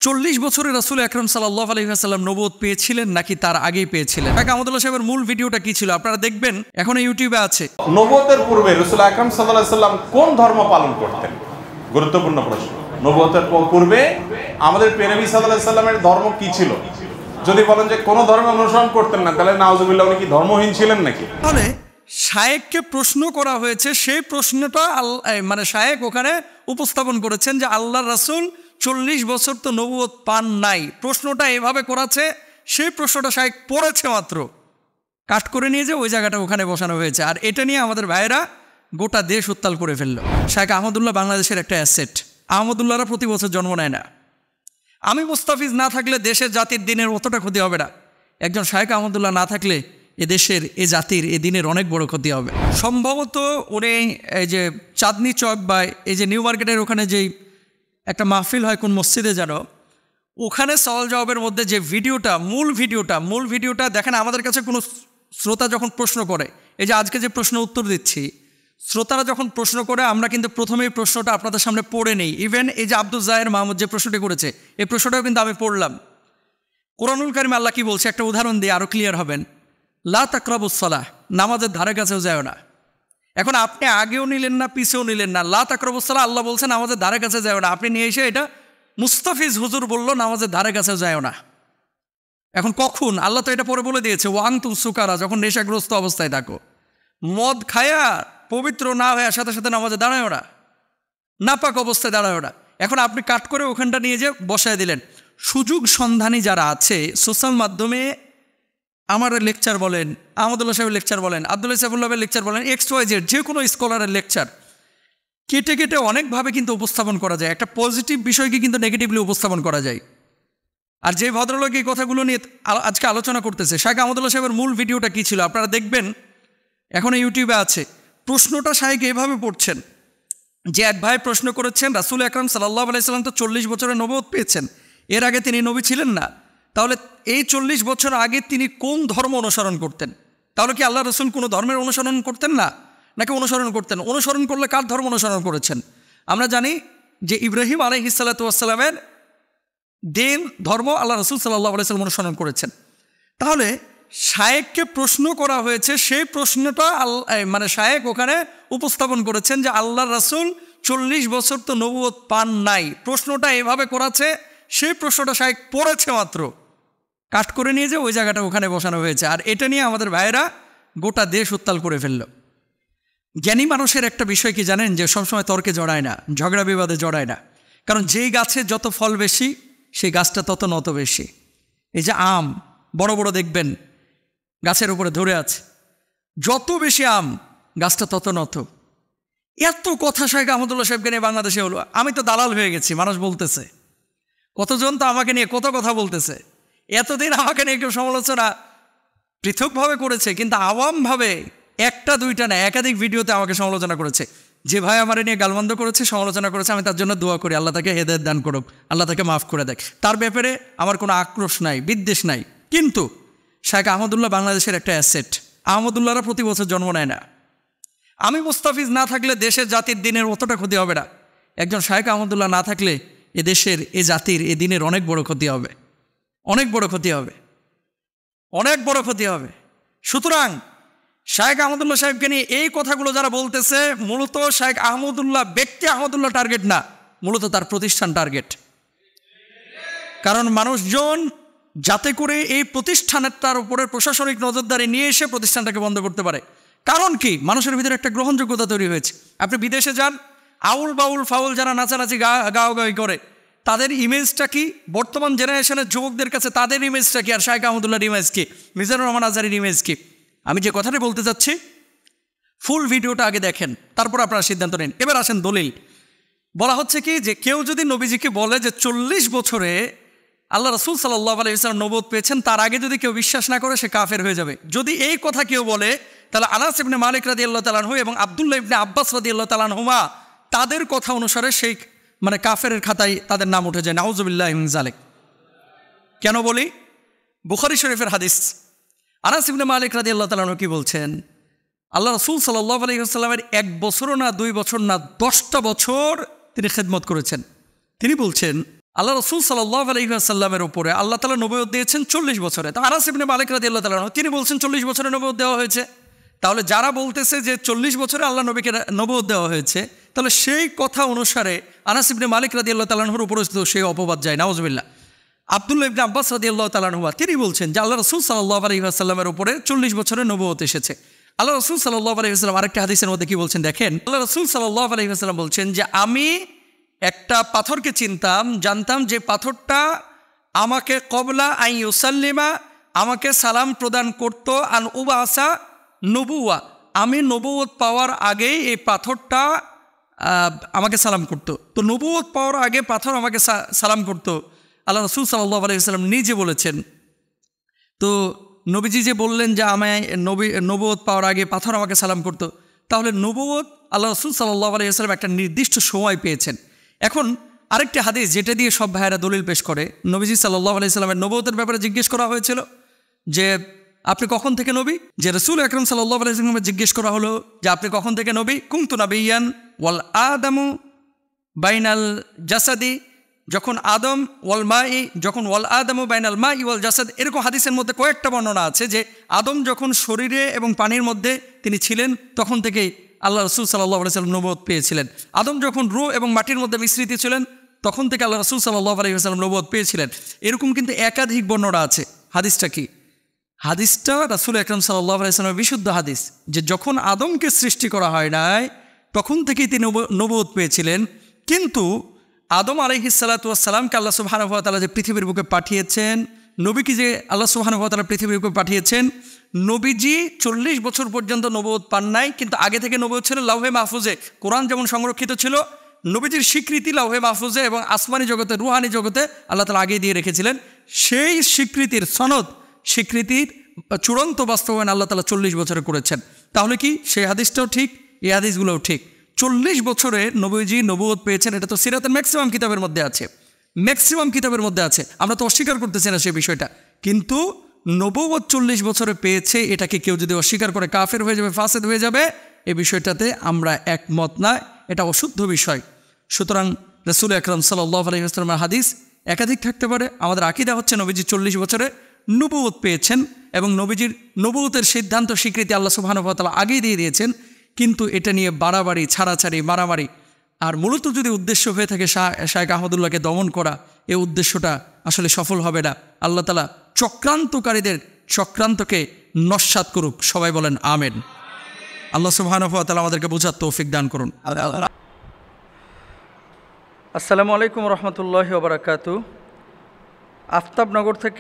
40 বছরে রাসূল আকরাম সাল্লাল্লাহু আলাইহি ওয়াসাল্লাম নবুয়ত পেয়েছিলেন নাকি তার আগেই পেয়েছিলেন? শেখ আহমদুল্লাহ সাহেবের মূল ভিডিওটা কি ছিল আপনারা দেখবেন, এখন ইউটিউবে আছে। নবুয়তের পূর্বে রাসূল আকরাম সাল্লাল্লাহু আলাইহি ওয়াসাল্লাম কোন ধর্ম পালন করতেন? গুরুত্বপূর্ণ প্রশ্ন। নবুয়তের পূর্বে আমাদের প্রিয় নবী সাল্লাল্লাহু আলাইহি ওয়াসাল্লামের ধর্ম কি ছিল? যদি বলেন যে কোন ধর্ম অনুসরণ করতেন না, তাহলে নাউজুবিল্লাহ উনি কি ধর্মহীন ছিলেন নাকি? তাহলে শায়েককে প্রশ্ন করা হয়েছে, সেই প্রশ্নটা শায়েক ওখানে উপস্থাপন করেছেন যে আল্লাহর রাসূল 40 বছর তো নবুয়ত পান নাই। প্রশ্নটা এভাবে করাছে, সেই প্রশ্নটা শায়েক পড়েছে মাত্র, কাট করে নিয়ে যে ওই জায়গাটা ওখানে বসানো হয়েছে। আর এটা নিয়ে আমাদের ভাইয়েরা গোটা দেশ উত্তাল করে ফেললো। শায়েক আহমদুল্লাহ বাংলাদেশের একটা অ্যাসেট। আহমদুল্লাহরা প্রতি বছর জন্ম নেয় না। আমি মুস্তাফিজ না থাকলে দেশের জাতির দিনের অতটা ক্ষতি হবে না। একজন শায়েক আহমদুল্লাহ না থাকলে এ দেশের, এ জাতির, এ দিনের অনেক বড় ক্ষতি হবে। সম্ভবত উনি এই যে চাঁদনি চক বা এই যে নিউ মার্কেটের ওখানে যেই একটা মাহফিল হয় কোন মসজিদে যেন, ওখানে সওয়াল জবাবের মধ্যে যে ভিডিওটা, মূল ভিডিওটা দেখেন। আমাদের কাছে কোনো শ্রোতা যখন প্রশ্ন করে, এই যে আজকে যে প্রশ্ন উত্তর দিচ্ছি, শ্রোতারা যখন প্রশ্ন করে আমরা কিন্তু প্রথমেই প্রশ্নটা আপনাদের সামনে পড়ে নেই। ইভেন এই যে আব্দুল জাহের মাহমুদ যে প্রশ্নটি করেছে, এই প্রশ্নটাও কিন্তু আমি পড়লাম। কোরআনুল কারিমে আল্লাহ কি বলছে একটা উদাহরণ দিয়ে আরও ক্লিয়ার হবেন। লা তাকরাবুস সালাহ, নামাজের ধারে কাছেও যায় না। এখন আপনি আগেও নিলেন না, পিছেও নিলেন না। লা তাকরাবুস সালাহ আল্লাহ বলছেন নামাজের ধারে কাছে যায় না, আপনি নিয়ে এসে এটা মুস্তাফিজ হুজুর বলল নামাজের ধারে কাছেও যায় না। এখন কখন? আল্লাহ তো এটা পরে বলে দিয়েছে, ওয়ান্তুম সুকারা, যখন নেশাগ্রস্ত অবস্থায় থাকো। মদ খায়া পবিত্র না হয়ে সাথে সাথে নামাজে দাঁড়ায় ওরা, নাপাক অবস্থায় দাঁড়ায় ওরা। এখন আপনি কাট করে ওখানটা নিয়ে যে বসায় দিলেন। সুযোগ সন্ধানী যারা আছে সোশ্যাল মাধ্যমে, আমার লেকচার বলেন, আহমদুল্লাহ সাহেবের লেকচার বলেন, আব্দুল্লাহ সাহেবুল্লাহের লেকচার বলেন, XYZ যে কোনো স্কলারের লেকচার কেটে কেটে অনেকভাবে কিন্তু উপস্থাপন করা যায়। একটা পজিটিভ বিষয়কে কিন্তু নেগেটিভলি উপস্থাপন করা যায়। আর যে ভদ্রলোক এই কথাগুলো নিয়ে আজকে আলোচনা করতেছে, শেখ আহমদুল্লাহ সাহেবের মূল ভিডিওটা কী ছিল আপনারা দেখবেন, এখন ইউটিউবে আছে। প্রশ্নটা শায়েক এভাবে পড়ছেন যে এক ভাই প্রশ্ন করেছেন, রাসূল আকরাম সাল্লাল্লাহু আলাইহি সাল্লাম তো 40 বছরের নবুয়ত পেয়েছেন, এর আগে তিনি নবী ছিলেন না। তাহলে এই 40 বছর আগে তিনি কোন ধর্ম অনুসরণ করতেন? তাহলে কি আল্লাহ রাসূল কোনো ধর্মের অনুসরণ করতেন না, নাকি অনুসরণ করতেন? অনুসরণ করলে কার ধর্ম অনুসরণ করেছেন? আমরা জানি যে ইব্রাহিম আলাইহিস সালাতু ওয়াস সালামের দিন ধর্ম আল্লাহ রাসূল সাল্লাল্লাহু আলাইহি সাল্লাম অনুসরণ করেছেন। তাহলে শায়েককে প্রশ্ন করা হয়েছে, সেই প্রশ্নটা শায়েক ওখানে উপস্থাপন করেছেন যে আল্লাহর রাসূল 40 বছর তো নবুয়ত পান নাই। প্রশ্নটা এভাবে করাছে, সেই প্রশ্নটা শায়েক পড়েছে মাত্র, কাট করে নিয়ে যে ওই জায়গাটা ওখানে বসানো হয়েছে। আর এটা নিয়ে আমাদের ভাইয়েরা গোটা দেশ উত্তাল করে ফেলল। জ্ঞানী মানুষের একটা বিষয় কি জানেন, যে সবসময় তর্কে জড়ায় না, ঝগড়া বিবাদে জড়ায় না। কারণ যেই গাছে যত ফল বেশি, সেই গাছটা তত নত বেশি। এই যে আম বড় বড় দেখবেন গাছের উপরে ধরে আছে, যত বেশি আম গাছটা তত নত। এত কথা শেখ আহমদুল্লাহ সাহেবকে নিয়ে বাংলাদেশে হলো। আমি তো দালাল হয়ে গেছি, মানুষ বলতেছে, কতজন তো আমাকে নিয়ে কত কথা বলতেছে। এতদিন আমাকে নিয়ে কেউ সমালোচনা পৃথকভাবে করেছে, কিন্তু আওয়ামভাবে একটা দুইটা না, একাধিক ভিডিওতে আমাকে সমালোচনা করেছে। যে ভাই আমার নিয়ে গালমন্দ করেছে, সমালোচনা করেছে, আমি তার জন্য দোয়া করি, আল্লাহ তাকে হেদায়েত দান করুক, আল্লাহ তাকে মাফ করে দেয়। তার ব্যাপারে আমার কোনো আক্রোশ নাই, বিদ্বেষ নাই। কিন্তু শেখ আহমদুল্লাহ বাংলাদেশের একটা অ্যাসেট। আহমদুল্লাহরা প্রতি বছর জন্ম নেয় না। আমি মুস্তাফিজ না থাকলে দেশের জাতির দিনের অতটা ক্ষতি হবে না। একজন শায়েক আহমদুল্লাহ না থাকলে এ দেশের, এ জাতির, এ দিনের অনেক বড় ক্ষতি হবে, অনেক বড় ক্ষতি হবে, অনেক বড় ক্ষতি হবে। সুতরাং শায়েক আহমদুল্লাহ সাহেবকে নিয়ে এই কথাগুলো যারা বলতেছে, মূলত শায়েক আহমদুল্লাহ ব্যক্তি আহমদুল্লাহ টার্গেট না, মূলত তার প্রতিষ্ঠান টার্গেট। কারণ মানুষজন যাতে করে এই প্রতিষ্ঠানের তার উপরে প্রশাসনিক নজরদারি নিয়ে এসে প্রতিষ্ঠানটাকে বন্ধ করতে পারে। কারণ কি? মানুষের ভিতরে একটা গ্রহণযোগ্যতা তৈরি হয়েছে। আপনি বিদেশে যান, আউল বাউল ফাউল যারা নাচানাচি গাওয়াগাওয়ি করে, তাদের ইমেজটা কি? বর্তমান জেনারেশনের যুবকদের কাছে তাদের ইমেজটা কি? আর শায়েক আহমদুল্লাহর ইমেজ কি? মিজানুর রহমান আজহারীর ইমেজ কি? আমি যে কথাটা বলতে চাচ্ছি, ফুল ভিডিওটা আগে দেখেন, তারপর আপনারা সিদ্ধান্ত নিন। এবার আসেন দলিল। বলা হচ্ছে কি, যে কেউ যদি নবীজিকে বলে যে 40 বছরে আল্লাহ রাসূল সাল্লাল্লাহু আলাইহি ওয়াসাল্লাম নবুয়ত পেয়েছেন, তার আগে যদি কেউ বিশ্বাস না করে সে কাফের হয়ে যাবে। যদি এই কথা কেউ বলে, তাহলে আনাস ইবনে মালিক রাদিয়াল্লাহু তাআলা আনহু এবং আব্দুল্লাহ ইবনে আব্বাস রাদিয়াল্লাহু তাআলা আনহুমা, তাদের কথা অনুসারে সেই কাফেরের খাতায় তাদের নাম উঠে যায়। নাউজুবিল্লাহি মিন যালিক। কেন বলি? বুখারী শরীফের হাদিস। আনাস ইবনে মালিক রাদিয়াল্লাহু তাআলা আনহু কি বলছেন? আল্লাহ রাসূল সাল্লাল্লাহু আলাইহি ওয়াসাল্লামের 1 বছরও না, 2 বছর না, 10টা বছর তিনি খেদমত করেছেন। তিনি বলছেন, আল্লাহ রসুল সাল্লাল্লাহু আলাইহি ওয়াসাল্লামের উপরে আল্লাহ তাআলা নবুয়ত দিয়েছেন 40 বছরে। তো আনাস ইবনে মালিক রাদিয়াল্লাহু তাআলা তিনি বলছেন 40 বছরে নবুয়ত দেওয়া হয়েছে। তাহলে যারা বলতেছে যে 40 বছরে আল্লাহ নবীকে নবুয়ত দেওয়া হয়েছে, তাহলে সেই কথা অনুসারে আনাস ইবনে মালিক রাদিয়াল্লাহু তাআলার উপরে সেই অপবাদ যায়, নাউজুবিল্লাহ। আব্দুল্লাহ ইবনে আব্বাস রাদিয়াল্লাহু তাআলা তিনি বলছেন যে আল্লাহ রসুল সাল্লাল্লাহু আলাইহি ওয়াসাল্লামের উপরে 40 বছরে নবুয়ত এসেছে। আল্লাহ রসুল সাল্লাল্লাহু আলাইহি ওয়াসাল্লাম আরেকটা হাদিসের মধ্যে কি বলছেন দেখেন, আল্লাহ রসুল সাল্লাল্লাহু আলাইহি ওয়াসাল্লাম বলছেন যে আমি একটা পাথরকে জানতাম যে পাথরটা আমাকে কবলা আই ইউসাল্লিমা, আমাকে সালাম প্রদান করত, আন উবাসা নবুয়া, আমি নবুয়ত পাওয়ার আগেই এই পাথরটা আমাকে সালাম করত। তো নবুয়ত পাওয়ার আগে পাথর আমাকে সালাম করত, আল্লাহ রসুল সাল্লাল্লাহু আলাইহি ওয়াসাল্লাম নিজে বলেছেন। তো নবীজি যে বললেন যে আমায় নবুয়ত পাওয়ার আগে পাথর আমাকে সালাম করত, তাহলে নবুয়ত আল্লাহ রসুল সাল্লাল্লাহু আলাইহি ওয়াসাল্লাম একটা নির্দিষ্ট সময় পেয়েছেন। এখন আরেকটি হাদিস যেটা দিয়ে সব ভাইয়েরা দলিল পেশ করে, নবীজি সাল্লাল্লাহু আলাইহি ওয়াসাল্লামের নবুয়তের ব্যাপারে জিজ্ঞেস করা হয়েছিল যে আপনি কখন থেকে নবী, যে রাসূল আকরাম সাল্লাল্লাহু আলাইহি ওয়াসাল্লামকে জিজ্ঞেস করা হলো যে আপনি কখন থেকে নবী, কুনতু নাবিয়ান ওয়াল আদামু বাইনাল জাসাদি, যখন আদম ওয়াল মাই, যখন ওয়াল আদামু বাইনাল মাই ওয়াল জাসাদ, এরকম হাদিসের মধ্যে কয়েকটা বর্ণনা আছে যে আদম যখন শরীরে এবং পানির মধ্যে তিনি ছিলেন তখন থেকেই আল্লাহ রসুল সাল্লাল্লাহু আলাইহি ওয়াসাল্লাম নবুয়ত পেয়েছিলেন। আদম যখন রূহ এবং মাটির মধ্যে মিশ্রিত ছিলেন তখন থেকে আল্লাহ রসুল সাল্লাল্লাহু আলাইহি ওয়াসাল্লাম নবুয়ত পেয়েছিলেন। এরকম কিন্তু একাধিক বর্ণনা আছে। হাদিসটা কি? হাদিসটা রাসূল আকরাম সাল্লাল্লাহু আলাইহি ওয়াসাল্লামের বিশুদ্ধ হাদিস, যে যখন আদমকে সৃষ্টি করা হয় নাই তখন থেকেই তিনি নবুয়ত পেয়েছিলেন। কিন্তু আদম আলাইহিস সালাতু ওয়াস সালামকে আল্লাহ সুবহানাহু ওয়া তাআলা যে পৃথিবীর বুকে পাঠিয়েছেন, নবীকে যে আল্লাহ সুবহানাহু ওয়া তাআলা পৃথিবীর বুকে পাঠিয়েছেন, নবীজি 40 বছর পর্যন্ত নবুয়ত পান নাই, কিন্তু আগে থেকে নবুয়ত ছিল লাউহে মাহফুজে। কোরআন যেমন সংরক্ষিত ছিল, নবীজির স্বীকৃতি লাউহে মাহফুজে এবং আসমানি জগতে, রুহানি জগতে আল্লাহ তাআলা আগেই দিয়ে রেখেছিলেন। সেই স্বীকৃতির সনদ, স্বীকৃতির চূড়ান্ত বাস্তবায়ন আল্লাহ তাআলা 40 বছরে করেছেন। তাহলে কি সেই হাদিসটাও ঠিক, এই হাদিসগুলোও ঠিক। 40 বছরে নবীজি নবুয়ত পেয়েছেন, এটা তো সিরাতের ম্যাক্সিমাম কিতাবের মধ্যে আছে, ম্যাক্সিমাম কিতাবের মধ্যে আছে। আমরা তো অস্বীকার করতেছি না সেই বিষয়টা, কিন্তু নবুয়ত 40 বছরে পেয়েছে, এটাকে কেউ যদি অস্বীকার করে কাফের হয়ে যাবে, ফাসেদ হয়ে যাবে, এই বিষয়টাতে আমরা একমত না, এটা অশুদ্ধ বিষয়। সুতরাং রাসূল আকরাম সাল্লাল্লাহু আলাইহি ওয়াসাল্লামের হাদিস একাধিক থাকতে পারে। আমাদের আকীদা হচ্ছে নবীজি 40 বছরে নবুয়ত পেয়েছেন এবং নবীজির নবুয়তের সিদ্ধান্ত স্বীকৃতি আল্লাহ সুবহানাহু ওয়া তাআলা আগেই দিয়ে দিয়েছেন। কিন্তু এটা নিয়ে বাড়াবাড়ি, ছাড়াছাড়ি, মারামারি, আর মূলত যদি উদ্দেশ্য হয়ে থাকে শায়েখ আহমদুল্লাহকে দমন করা, এই উদ্দেশ্যটা আসলে সফল হবে না। আল্লাহ তাআলা চক্রান্তকারীদের চক্রান্তকে নস্যাৎ করুক, সবাই বলেন আমিন। আল্লাহ সুবহানাহু ওয়া তাআলা আমাদেরকে বোঝার তৌফিক দান করুন। আসসালামু আলাইকুম ওয়া রাহমাতুল্লাহি ওয়া বারাকাতুহু। আফতাবনগর থেকে